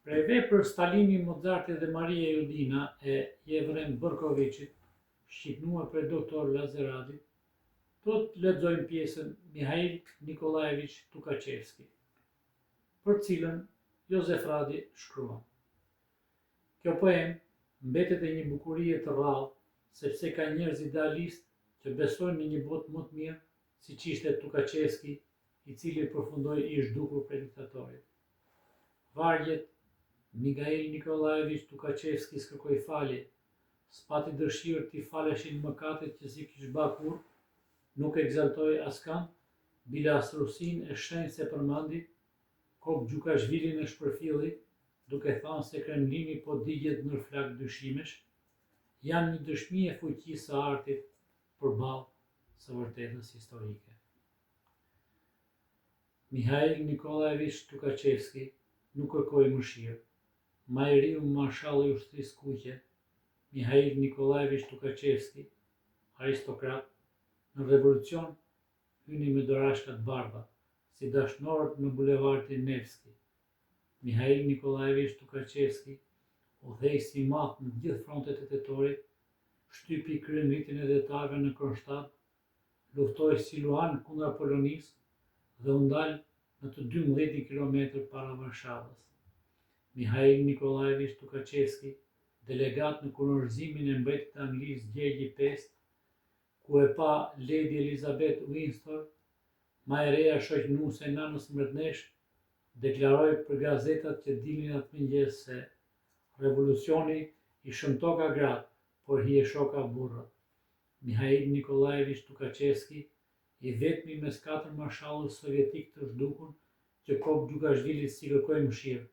Prej veprë Stalini, Mozarti dhe Maria Judina e Jevren Bërkoviçit, shqipnuar për doktor Lazeradit, do të lexojmë pjesën Mihail Nikolajeviç Tukachevski, për cilën Jozef Radi shkruan. Kjo poemë mbetet e një bukurie të rrallë, sepse ka njerëz idealistë që besojnë në një botë më të mirë, siç ishte Tukachevski, i cili përfundoi i zhdukur prej diktatorit. Vargjet Mihail Nikolajeviç Tukachevski s'kërkoi falje, s'pati dëshirë t'i faleshin mëkatet që si kishte bërë kurrë, nuk egzaltoi askënd, bile as Rusinë e shenjtë se përmendi, Kok Gjukashvilin e shpërfilli, duke thënë se Kremlini po digjet ndër flak dyshimesh, janë një dëshmi e fuqisë së artit përballë së vërtetës historike. Mihail Nikolajeviç Tukachevski nuk kërkoi mëshirë. Më i riu marshalli i ushtrisë kuqe, Mihail Nikolajeviç Tukachevski, aristokrat, në revolucion hyni me dorashka të bardha, si dashnorët në bulevardin Nevski. Mihail Nikolajeviç Tukachevski, udhëheqësi i madh në gjithë frontet e tetorit, shtypi kryengritjen e detarëve në Kronstadt, luftoi si Luan kundër Polonisë dhe u ndal në të 12 kilometër para Varshavës. Mihail Nikolajeviç Tukachevski, delegat në kurorëzimin e mbretërit të Anglisë Gjergji V, ku e pa Lady Elizabeth Windsor, më e reja shoqënuese e nanës mbretëresh, deklaroi për gazetat që dilnin atë mëngjes se revolucioni i shëmtoka gratë, por hije shoka burrat. Mihail Nikolajeviç Tukachevski, i vetmi mes 4 marshallëve sovjetik të zhdukur që Kok Gjukashvilit si kërkoi mëshirë.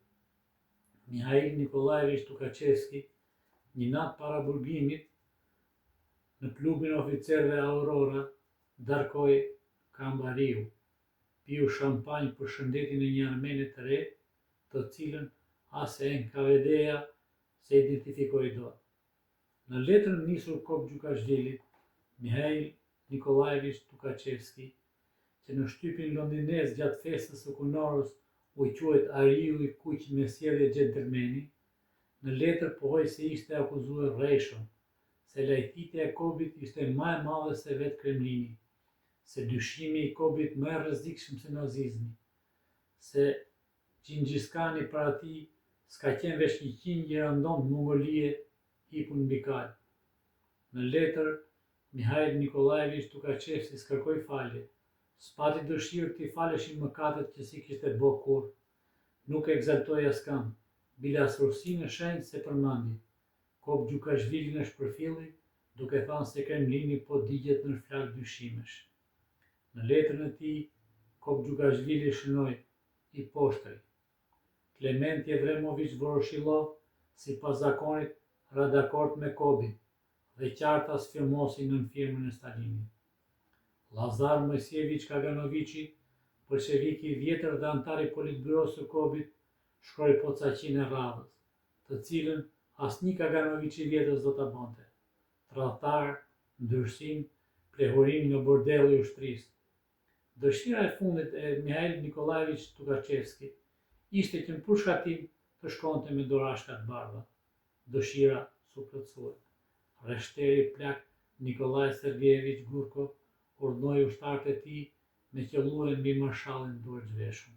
Mihail Nikolajeviç Tukachevski, një natë para burgimit, në klubin e oficerëve Aurora, darkoi Kambariu, piu shampanjë për shëndetin e një armene të re, të cilën as e NKVD-ja se identifikoi dot. Në letrën nisur Kok Gjukashvilit, Mihail Nikolajeviç Tukachevski, që në shtypin londinez gjatë festës së kunorës u quajt Ariu i kuq me sjellje gjentilmeni, në letër pohoi se ishte akuzuar rreshëm, se lajthitja e Kobit ishte më e madhe se vetë Kremlini, se dyshimi i Kobit më i rrezikshëm se nazizmi, se Gjingjiskani para tij s'ka qenë veç një qinj i rëndom të Mongolie hipur mbi kal. Në letër, Mihail Nikolajeviç Tukachevski s'kërkoi falje, s'pati dëshirë t'i faleshin mëkatet që si kishte bërë kurrë, nuk egzaltoi askënd, bile as Rusinë e shenjtë se përmendi, Kok Gjukashvilin e shpërfilli, duke thënë se Kremlini po digjet ndër flak dyshimesh. Në letrën e tij, Kok Gjukashvili shënoi i poshtri. Klement Jevremoviç Voroshilov, sipas zakonit, ra dakord me Kobin dhe qarta sfirmosi nën firmën e Stalinit. Lazar Mojsieviç Kaganoviçi, bolsheviki i vjetër dhe antar i politbyros së Kobit, shkroi pocaqinë e radhës, të cilën asnjë Kaganoviç i vjetër s'do ta bënte. Tradhtar, ndyrsim, plehurim nga bordelli i ushtrisë. Dëshira e fundit e Mihail Nikolajeviç Tukachevskit ishte që në përshkatim të shkonte me dorashka të bardha. Dëshira s'u plotësua. Rreshteri plak Nikolaj Sergejeviç Gurkov urdhënoi ushtarët e tij me qelluar mbi marshallin duar zhveshur.